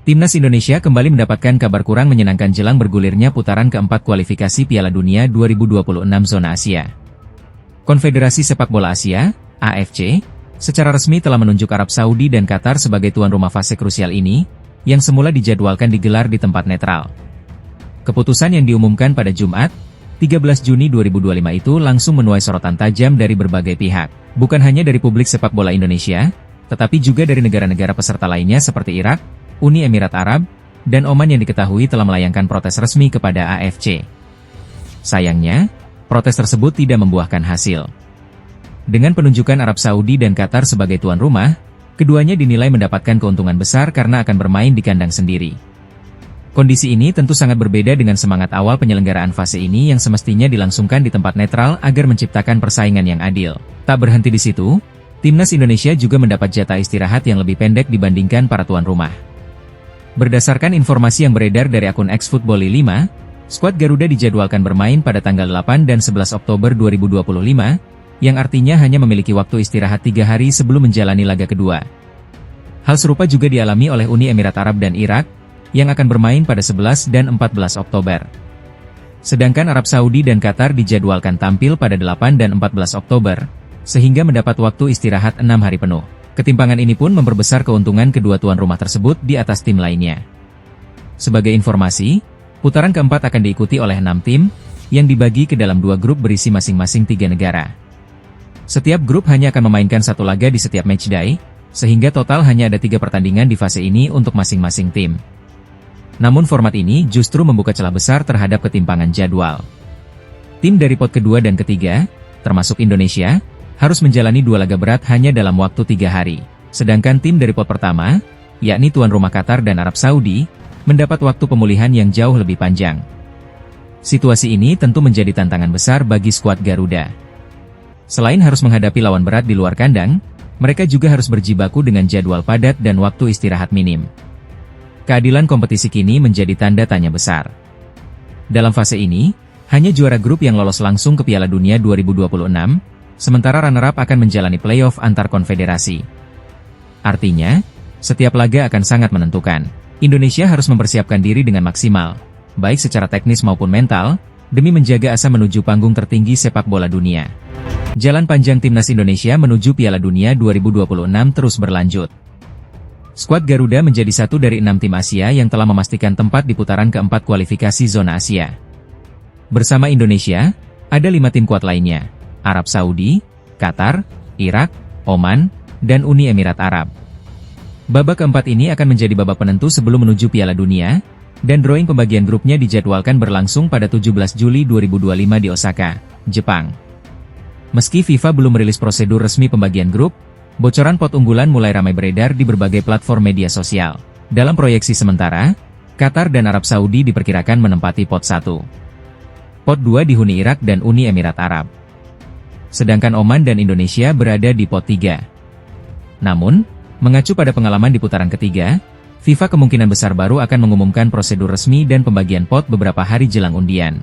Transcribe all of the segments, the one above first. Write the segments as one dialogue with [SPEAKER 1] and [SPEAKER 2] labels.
[SPEAKER 1] Timnas Indonesia kembali mendapatkan kabar kurang menyenangkan jelang bergulirnya putaran keempat kualifikasi Piala Dunia 2026 zona Asia. Konfederasi Sepak Bola Asia, AFC, secara resmi telah menunjuk Arab Saudi dan Qatar sebagai tuan rumah fase krusial ini, yang semula dijadwalkan digelar di tempat netral. Keputusan yang diumumkan pada Jumat, 13 Juni 2025 itu langsung menuai sorotan tajam dari berbagai pihak, bukan hanya dari publik sepak bola Indonesia, tetapi juga dari negara-negara peserta lainnya seperti Irak, Uni Emirat Arab, dan Oman yang diketahui telah melayangkan protes resmi kepada AFC. Sayangnya, protes tersebut tidak membuahkan hasil. Dengan penunjukan Arab Saudi dan Qatar sebagai tuan rumah, keduanya dinilai mendapatkan keuntungan besar karena akan bermain di kandang sendiri. Kondisi ini tentu sangat berbeda dengan semangat awal penyelenggaraan fase ini yang semestinya dilangsungkan di tempat netral agar menciptakan persaingan yang adil. Tak berhenti di situ, Timnas Indonesia juga mendapat jatah istirahat yang lebih pendek dibandingkan para tuan rumah. Berdasarkan informasi yang beredar dari akun Xfootball 5, skuad Garuda dijadwalkan bermain pada tanggal 8 dan 11 Oktober 2025, yang artinya hanya memiliki waktu istirahat 3 hari sebelum menjalani laga kedua. Hal serupa juga dialami oleh Uni Emirat Arab dan Irak, yang akan bermain pada 11 dan 14 Oktober. Sedangkan Arab Saudi dan Qatar dijadwalkan tampil pada 8 dan 14 Oktober, sehingga mendapat waktu istirahat 6 hari penuh. Ketimpangan ini pun memperbesar keuntungan kedua tuan rumah tersebut di atas tim lainnya. Sebagai informasi, putaran keempat akan diikuti oleh 6 tim, yang dibagi ke dalam 2 grup berisi masing-masing 3 negara. Setiap grup hanya akan memainkan 1 laga di setiap matchday, sehingga total hanya ada 3 pertandingan di fase ini untuk masing-masing tim. Namun format ini justru membuka celah besar terhadap ketimpangan jadwal. Tim dari pot kedua dan ketiga, termasuk Indonesia, harus menjalani 2 laga berat hanya dalam waktu 3 hari. Sedangkan tim dari pot pertama, yakni tuan rumah Qatar dan Arab Saudi, mendapat waktu pemulihan yang jauh lebih panjang. Situasi ini tentu menjadi tantangan besar bagi skuad Garuda. Selain harus menghadapi lawan berat di luar kandang, mereka juga harus berjibaku dengan jadwal padat dan waktu istirahat minim. Keadilan kompetisi kini menjadi tanda tanya besar. Dalam fase ini, hanya juara grup yang lolos langsung ke Piala Dunia 2026, sementara runner-up akan menjalani playoff antar konfederasi. Artinya, setiap laga akan sangat menentukan. Indonesia harus mempersiapkan diri dengan maksimal, baik secara teknis maupun mental, demi menjaga asa menuju panggung tertinggi sepak bola dunia. Jalan panjang Timnas Indonesia menuju Piala Dunia 2026 terus berlanjut. Skuad Garuda menjadi satu dari 6 tim Asia yang telah memastikan tempat di putaran keempat kualifikasi zona Asia. Bersama Indonesia, ada 5 tim kuat lainnya: Arab Saudi, Qatar, Irak, Oman, dan Uni Emirat Arab. Babak keempat ini akan menjadi babak penentu sebelum menuju Piala Dunia, dan drawing pembagian grupnya dijadwalkan berlangsung pada 17 Juli 2025 di Osaka, Jepang. Meski FIFA belum merilis prosedur resmi pembagian grup, bocoran pot unggulan mulai ramai beredar di berbagai platform media sosial. Dalam proyeksi sementara, Qatar dan Arab Saudi diperkirakan menempati pot 1. Pot 2 dihuni Irak dan Uni Emirat Arab. Sedangkan Oman dan Indonesia berada di pot 3. Namun, mengacu pada pengalaman di putaran ketiga, FIFA kemungkinan besar baru akan mengumumkan prosedur resmi dan pembagian pot beberapa hari jelang undian.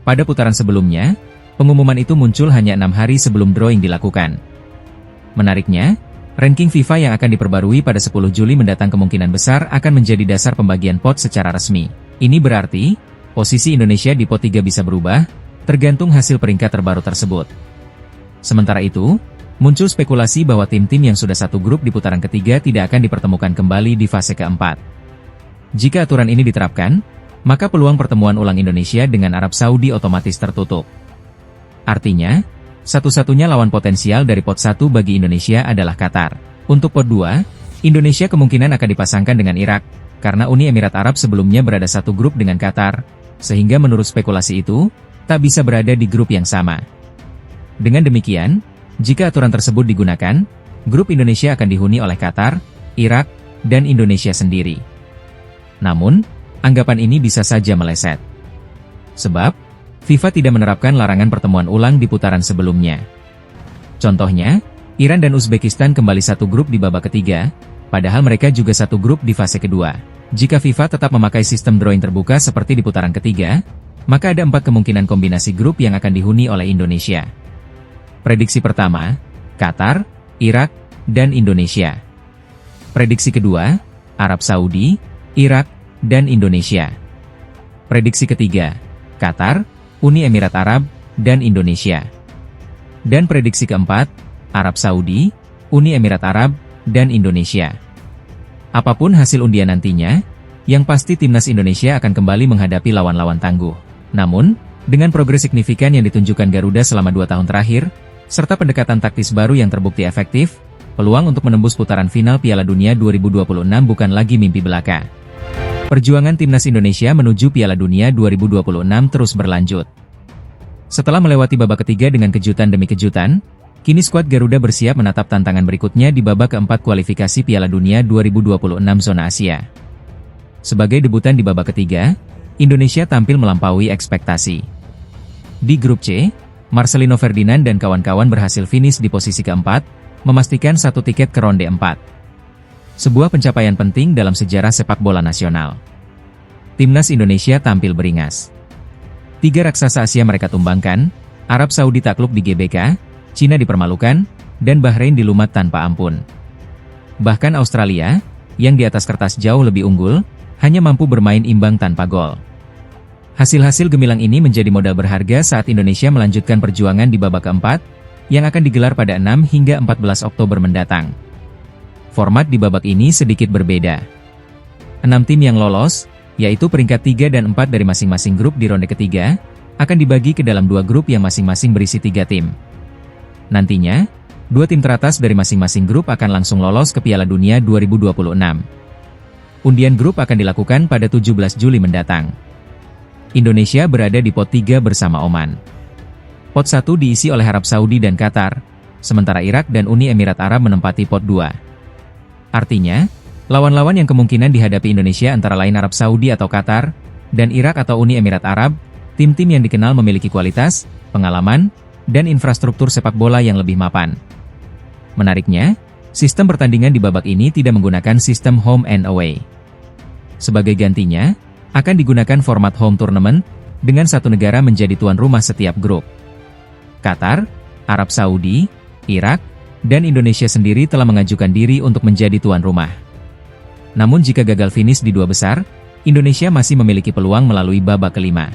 [SPEAKER 1] Pada putaran sebelumnya, pengumuman itu muncul hanya 6 hari sebelum drawing dilakukan. Menariknya, ranking FIFA yang akan diperbarui pada 10 Juli mendatang kemungkinan besar akan menjadi dasar pembagian pot secara resmi. Ini berarti, posisi Indonesia di pot 3 bisa berubah, tergantung hasil peringkat terbaru tersebut. Sementara itu, muncul spekulasi bahwa tim-tim yang sudah satu grup di putaran ketiga tidak akan dipertemukan kembali di fase keempat. Jika aturan ini diterapkan, maka peluang pertemuan ulang Indonesia dengan Arab Saudi otomatis tertutup. Artinya, satu-satunya lawan potensial dari pot 1 bagi Indonesia adalah Qatar. Untuk pot 2, Indonesia kemungkinan akan dipasangkan dengan Irak, karena Uni Emirat Arab sebelumnya berada satu grup dengan Qatar, sehingga menurut spekulasi itu, tak bisa berada di grup yang sama. Dengan demikian, jika aturan tersebut digunakan, grup Indonesia akan dihuni oleh Qatar, Irak, dan Indonesia sendiri. Namun, anggapan ini bisa saja meleset. Sebab, FIFA tidak menerapkan larangan pertemuan ulang di putaran sebelumnya. Contohnya, Iran dan Uzbekistan kembali satu grup di babak ketiga, padahal mereka juga satu grup di fase kedua. Jika FIFA tetap memakai sistem drawing terbuka seperti di putaran ketiga, maka ada 4 kemungkinan kombinasi grup yang akan dihuni oleh Indonesia. Prediksi pertama, Qatar, Irak, dan Indonesia. Prediksi kedua, Arab Saudi, Irak, dan Indonesia. Prediksi ketiga, Qatar, Uni Emirat Arab, dan Indonesia. Dan prediksi keempat, Arab Saudi, Uni Emirat Arab, dan Indonesia. Apapun hasil undian nantinya, yang pasti timnas Indonesia akan kembali menghadapi lawan-lawan tangguh. Namun, dengan progres signifikan yang ditunjukkan Garuda selama 2 tahun terakhir, serta pendekatan taktis baru yang terbukti efektif, peluang untuk menembus putaran final Piala Dunia 2026 bukan lagi mimpi belaka. Perjuangan timnas Indonesia menuju Piala Dunia 2026 terus berlanjut. Setelah melewati babak ketiga dengan kejutan demi kejutan, kini skuad Garuda bersiap menatap tantangan berikutnya di babak keempat kualifikasi Piala Dunia 2026 zona Asia. Sebagai debutan di babak ketiga, Indonesia tampil melampaui ekspektasi. Di grup C, Marcelino Ferdinand dan kawan-kawan berhasil finish di posisi keempat, memastikan 1 tiket ke ronde 4. Sebuah pencapaian penting dalam sejarah sepak bola nasional. Timnas Indonesia tampil beringas. 3 raksasa Asia mereka tumbangkan, Arab Saudi takluk di GBK, Cina dipermalukan, dan Bahrain dilumat tanpa ampun. Bahkan Australia, yang di atas kertas jauh lebih unggul, hanya mampu bermain imbang tanpa gol. Hasil-hasil gemilang ini menjadi modal berharga saat Indonesia melanjutkan perjuangan di babak keempat, yang akan digelar pada 6 hingga 14 Oktober mendatang. Format di babak ini sedikit berbeda. 6 tim yang lolos, yaitu peringkat 3 dan 4 dari masing-masing grup di ronde ketiga, akan dibagi ke dalam 2 grup yang masing-masing berisi 3 tim. Nantinya, 2 tim teratas dari masing-masing grup akan langsung lolos ke Piala Dunia 2026. Undian grup akan dilakukan pada 17 Juli mendatang. Indonesia berada di pot 3 bersama Oman. Pot 1 diisi oleh Arab Saudi dan Qatar, sementara Irak dan Uni Emirat Arab menempati pot 2. Artinya, lawan-lawan yang kemungkinan dihadapi Indonesia antara lain Arab Saudi atau Qatar, dan Irak atau Uni Emirat Arab, tim-tim yang dikenal memiliki kualitas, pengalaman, dan infrastruktur sepak bola yang lebih mapan. Menariknya, sistem pertandingan di babak ini tidak menggunakan sistem home and away. Sebagai gantinya, akan digunakan format home tournament, dengan satu negara menjadi tuan rumah setiap grup. Qatar, Arab Saudi, Irak, dan Indonesia sendiri telah mengajukan diri untuk menjadi tuan rumah. Namun jika gagal finish di 2 besar, Indonesia masih memiliki peluang melalui babak kelima.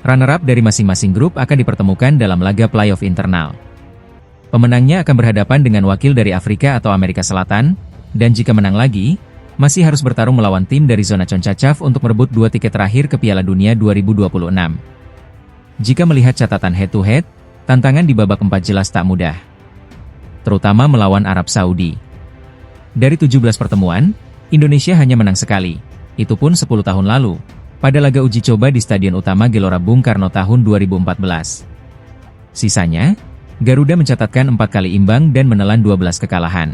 [SPEAKER 1] Runner-up dari masing-masing grup akan dipertemukan dalam laga playoff internal. Pemenangnya akan berhadapan dengan wakil dari Afrika atau Amerika Selatan, dan jika menang lagi, masih harus bertarung melawan tim dari zona CONCACAF untuk merebut 2 tiket terakhir ke Piala Dunia 2026. Jika melihat catatan head-to-head, tantangan di babak 4 jelas tak mudah. Terutama melawan Arab Saudi. Dari 17 pertemuan, Indonesia hanya menang sekali, itu pun 10 tahun lalu, pada laga uji coba di Stadion Utama Gelora Bung Karno tahun 2014. Sisanya, Garuda mencatatkan 4 kali imbang dan menelan 12 kekalahan.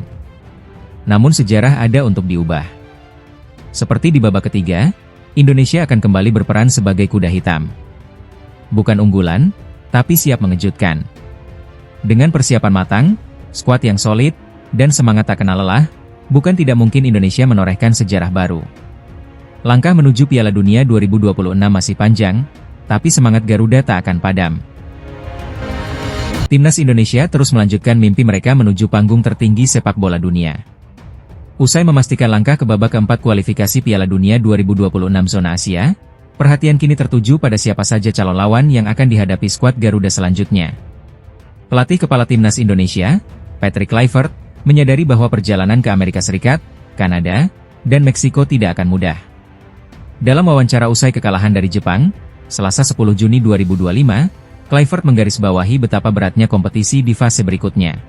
[SPEAKER 1] Namun sejarah ada untuk diubah. Seperti di babak ketiga, Indonesia akan kembali berperan sebagai kuda hitam. Bukan unggulan, tapi siap mengejutkan. Dengan persiapan matang, skuad yang solid, dan semangat tak kenal lelah, bukan tidak mungkin Indonesia menorehkan sejarah baru. Langkah menuju Piala Dunia 2026 masih panjang, tapi semangat Garuda tak akan padam. Timnas Indonesia terus melanjutkan mimpi mereka menuju panggung tertinggi sepak bola dunia. Usai memastikan langkah ke babak keempat kualifikasi Piala Dunia 2026 zona Asia, perhatian kini tertuju pada siapa saja calon lawan yang akan dihadapi skuad Garuda selanjutnya. Pelatih kepala Timnas Indonesia, Patrick Kluivert, menyadari bahwa perjalanan ke Amerika Serikat, Kanada, dan Meksiko tidak akan mudah. Dalam wawancara usai kekalahan dari Jepang, Selasa 10 Juni 2025, Kluivert menggarisbawahi betapa beratnya kompetisi di fase berikutnya.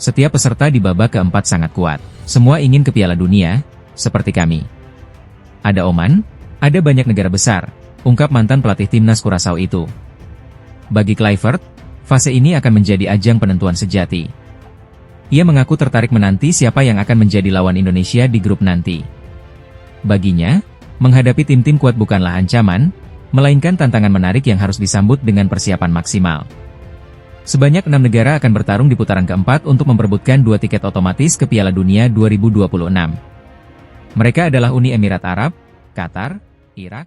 [SPEAKER 1] Setiap peserta di babak keempat sangat kuat. Semua ingin ke Piala Dunia, seperti kami. Ada Oman, ada banyak negara besar, ungkap mantan pelatih timnas Curaçao itu. Bagi Kluivert, fase ini akan menjadi ajang penentuan sejati. Ia mengaku tertarik menanti siapa yang akan menjadi lawan Indonesia di grup nanti. Baginya, menghadapi tim-tim kuat bukanlah ancaman, melainkan tantangan menarik yang harus disambut dengan persiapan maksimal. Sebanyak 6 negara akan bertarung di putaran keempat untuk memperebutkan 2 tiket otomatis ke Piala Dunia 2026. Mereka adalah Uni Emirat Arab, Qatar, Irak,